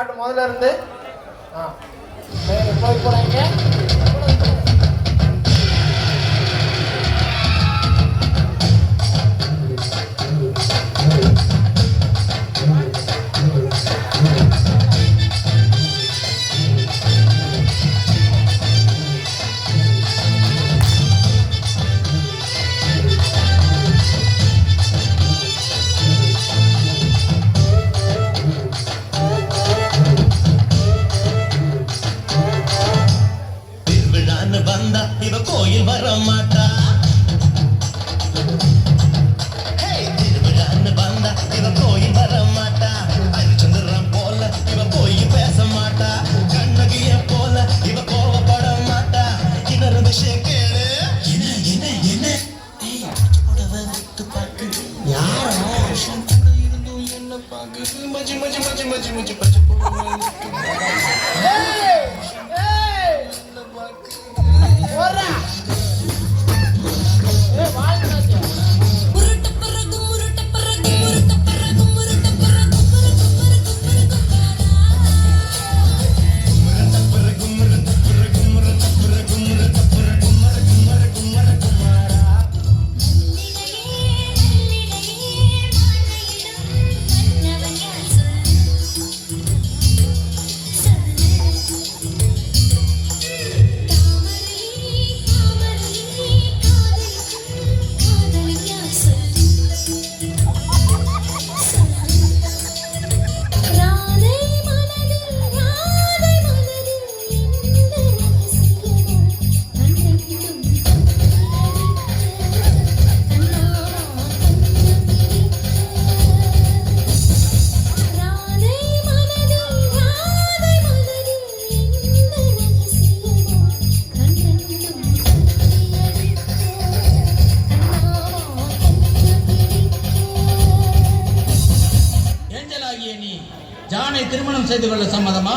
பாட்டு முதல்ல இருந்து போய் போறாங்க. இவ கோயில் வர மாட்டா, திருவிழான்னு வந்தா இவ கோயில் வர மாட்டா, அரிச்சந்திரன் போல இவ போய் பேச மாட்டா, கண்ணகிய போல இவ கோவப்பட மாட்டா. இன்னொரு விஷயம் கேளு, என்ன என்ன என்ன புடவை விட்டு பாக்கு யாரா கூட இருந்தும் என்ன பாக்கு மஜி மஜி மஜி மஜி மஜி பச்சை ஜானை திருமணம் செய்து கொள்ள சம்மதமா?